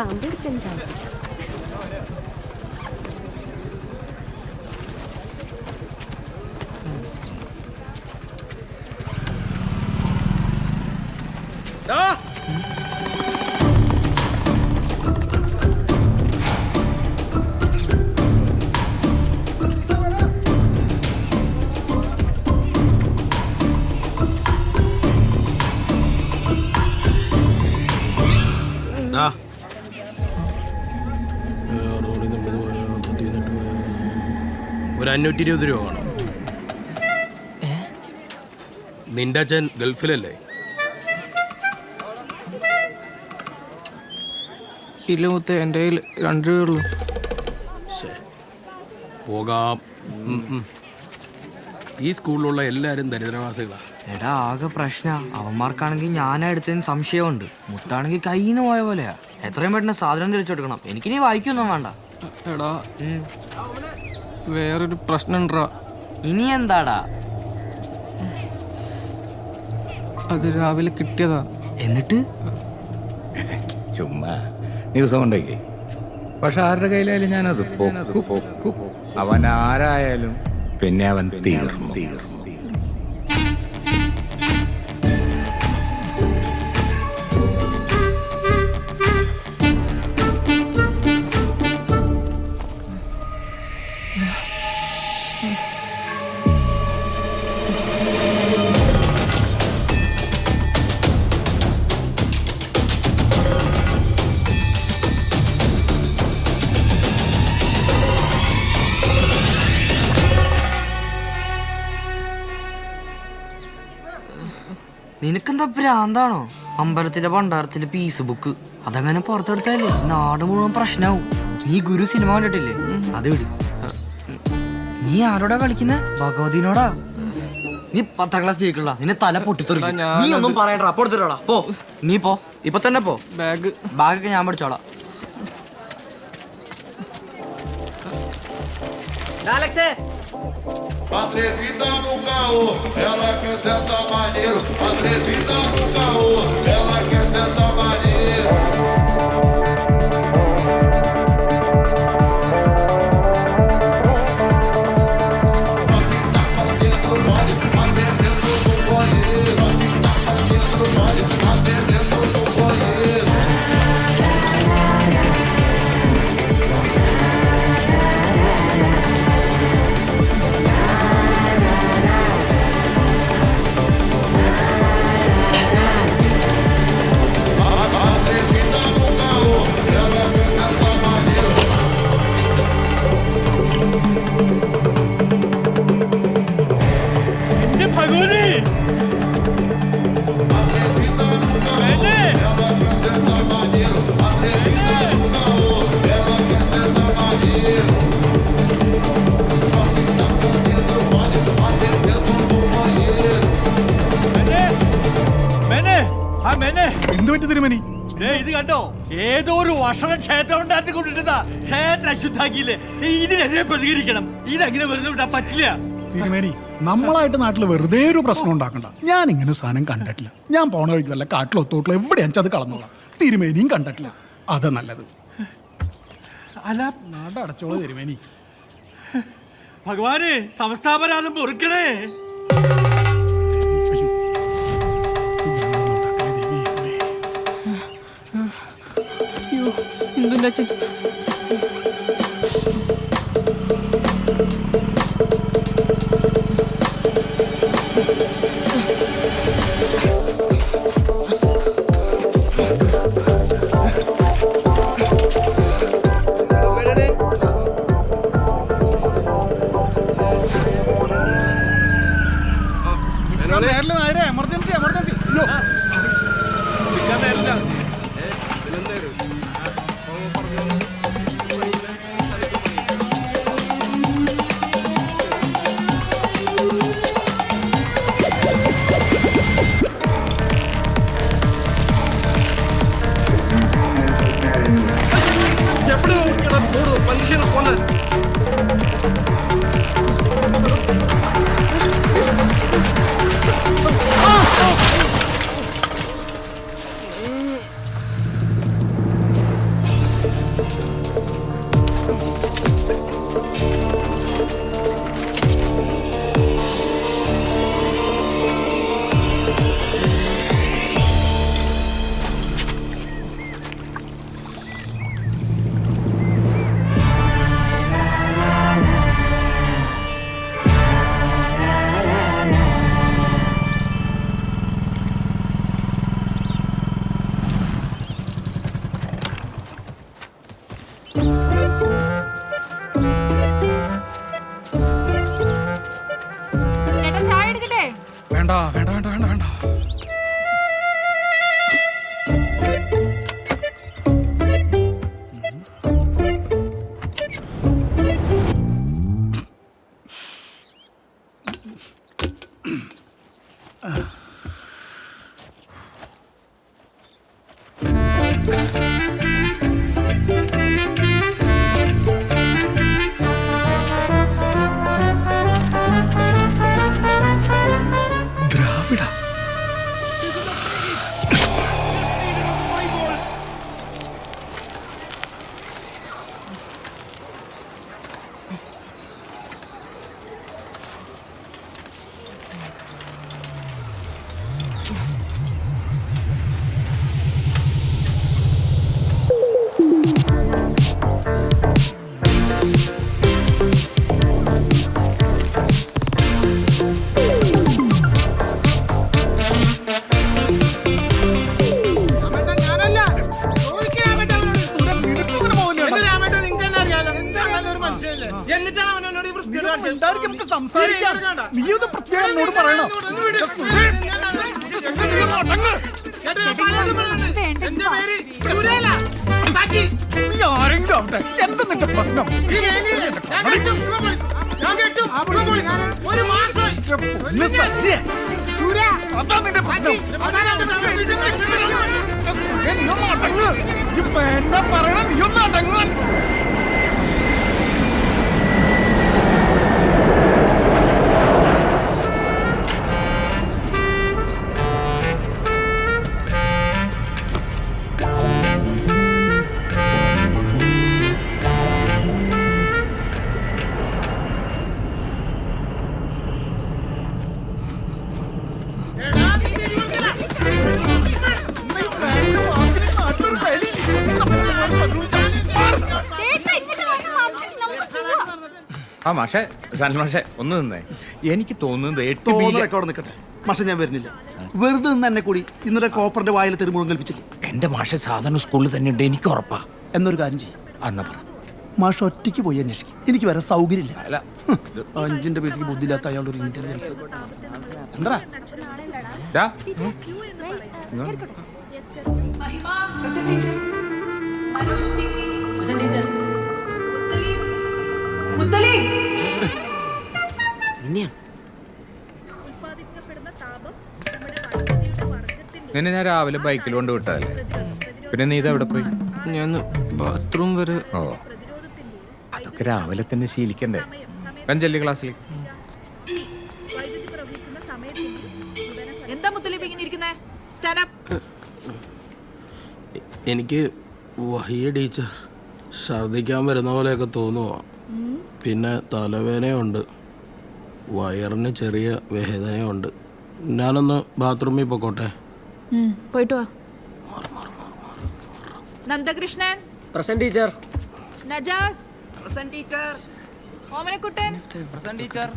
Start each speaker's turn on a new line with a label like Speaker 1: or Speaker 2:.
Speaker 1: പാമ്പ് പിടിച്ചാൽ
Speaker 2: ഒരു 520 രൂപ വേണം. നിന്റെ അച്ഛൻ ഗൾഫിലല്ലേ?
Speaker 3: ഇല്ല മുത്തേ, എൻ്റെ കയ്യിൽ 2 രൂപയുള്ളൂ.
Speaker 2: പോകാം. ഈ സ്കൂളിലുള്ള എല്ലാവരും ദരിദ്രവാസികളാണ്.
Speaker 4: എടാ ആകെ പ്രശ്ന. അവന്മാർക്കാണെങ്കിൽ ഞാനാ എടുത്തതിന് സംശയമുണ്ട്. മുത്താണെങ്കിൽ കയ്യിൽ നിന്ന് പോയ പോലെയാ. എത്രയും പെട്ടെന്ന് സാധനം തിരിച്ചെടുക്കണം. എനിക്കിനി വായിക്കൊന്നും വേണ്ട.
Speaker 3: എടാ വേറൊരു പ്രശ്നം ഉണ്ടോ?
Speaker 4: ഇനി എന്താടാ?
Speaker 3: അത് രാവിലെ കിട്ടിയതാ.
Speaker 4: എന്നിട്ട്
Speaker 5: ചുമ്മാ ദിവസം കൊണ്ടേക്കേ. പക്ഷെ ആരുടെ കയ്യിലായാലും ഞാനത് പൊക്കും. അവൻ ആരായാലും പിന്നെ അവൻ തീർന്നു.
Speaker 4: നിനക്കെന്താ ഭ്രാന്താണോ? അമ്പലത്തിലെ ഭണ്ഡാരത്തിലെ പീസ് ബുക്ക് അതങ്ങനെ പുറത്തെടുത്താലേ നാട് മുഴുവൻ പ്രശ്നമാവും. നീ ഗുരു സിനിമ കണ്ടിട്ടില്ലേ? അത് വിട്. നീ ആരോടാ കളിക്കുന്ന? ഭഗവതിനോടാ. നീ 10ാം ക്ലാസ് ജയിക്കണ്ട. നിന്നെ തല പൊട്ടിത്തെറിക്കും. നീ ഒന്നും പറയണ്ട. അപ്പൊ എടുത്തിട്ടോടാ. പോ, നീ പോ, ഇപ്പൊ തന്നെ പോ. ബാഗൊക്കെ ഞാൻ പഠിച്ചോളാം.
Speaker 6: Atrevida no caô, ela quer sentar maneiro. Atrevida no caô, ela quer sentar maneiro. Bate tapa dentro do mole, até dentro do banheiro. Bate tapa dentro do mole, até dentro do banheiro.
Speaker 7: ഇത് കണ്ടോ? ഏതോ ഒരു വർഷണ ക്ഷേത്രം ഉണ്ടാക്കി കൊണ്ടിരുന്ന ക്ഷേത്രം അശുദ്ധാക്കിയില്ലേ? ഇതിനെതിരെ പ്രതികരിക്കണം. ഇതെങ്ങനെ വെറുതെ വിടാൻ പറ്റില്ല.
Speaker 8: തിരുമേനി, നമ്മളായിട്ട് നാട്ടിൽ വെറുതെ ഒരു പ്രശ്നം ഉണ്ടാക്കണ്ട. ഞാൻ ഇങ്ങനെ സാധനം കണ്ടിട്ടില്ല. ഞാൻ പോണ വഴിക്ക് വല്ല കാട്ടിലോ തോട്ടിലോ എവിടെയാണെന്ന് അത് കളന്നോളാം. തിരുമേനിയും കണ്ടിട്ടില്ല. അത് നല്ലത്.
Speaker 7: അല്ല,
Speaker 8: നാടടച്ചോളൂ തിരുമേനി.
Speaker 7: ഭഗവാനെ, സംസ്ഥാപരാധം പൊറുക്കണേ.
Speaker 3: എന്തുണ്ട് അച്ഛൻ?
Speaker 8: Emergency emergency. മിണ്ടാതിരിക്ക്, നമുക്ക് സംസാരിക്കാം. നീ ഇത് പ്രത്യേകം എന്നോട് പറയണം. നീ ഒന്ന് അടങ്ങ്. നീ ആരെങ്കിലും ആവട്ടെ, എന്താ നിന്റെ പ്രശ്നം? പൊന്ന് സച്ചിയെ, അതാ നിന്റെ പ്രശ്നം. നീ ഒന്ന് അടങ്ങ്. ഇപ്പൊ എന്നെ പറയണം, നീ ഒന്ന് അടങ്ങ്.
Speaker 5: ആ മാഷെ, സനൽ മാഷെ, ഒന്ന് നിന്നേ. എനിക്ക് തോന്നുന്നത് 8
Speaker 1: തോന്നലൊക്കെ അവിടെ നിൽക്കട്ടെ. പക്ഷെ ഞാൻ വരുന്നില്ല. വെറുതെ നിന്ന് എന്നെ കൂടി ഇന്നലെ കോപ്പറിന്റെ വായിൽ തെരുമുഴും കൽപ്പിച്ചില്ലേ?
Speaker 5: എന്റെ മാഷെ സാധാരണ സ്കൂളിൽ തന്നെ ഉണ്ട്, എനിക്ക് ഉറപ്പാ.
Speaker 1: എന്നൊരു കാര്യം ചെയ്യും.
Speaker 5: അന്നാ പറ.
Speaker 1: മാഷ് ഒറ്റയ്ക്ക് പോയി അന്വേഷിക്കും. എനിക്ക് വരാൻ സൗകര്യമില്ല.
Speaker 5: അല്ല,
Speaker 1: 5ന്റെ പൈസക്ക് ബുദ്ധിയില്ലാത്ത അയാളുടെ ഒരു ഇന്റലിജൻസ് എന്താ?
Speaker 5: ഡാ, നിന്നെ ഞാൻ രാവിലെ ബൈക്കിൽ കൊണ്ട് വിട്ടതല്ലേ, പിന്നെ നീ ഇത് എവിടെ പോയി?
Speaker 3: ഞാൻ ബാത്റൂം വരെ.
Speaker 5: ഓ, അതൊക്കെ രാവിലെ തന്നെ ശീലിക്കണ്ടേ? പഞ്ചല്ലി ക്ലാസ്സിൽ
Speaker 9: എന്താ മുത്തലിപ്പ് ഇങ്ങനെ ഇരിക്കുന്നേ? Stand up.
Speaker 2: എനിക്ക് വഹിയ ടീച്ചർ ഛർദിക്കാൻ വരുന്ന പോലെയൊക്കെ തോന്നുക. പിന്നെ തലവേദനയുണ്ട്, വയറിന് ചെറിയ വേദനയുണ്ട്. ഞാനൊന്ന് ബാത്റൂമിൽ പോയിക്കോട്ടെ?
Speaker 9: പോയിട്ട് വാ. Nandakrishnan
Speaker 4: present teacher.
Speaker 9: Najas
Speaker 4: present teacher.
Speaker 9: Omanakuttan
Speaker 4: present teacher.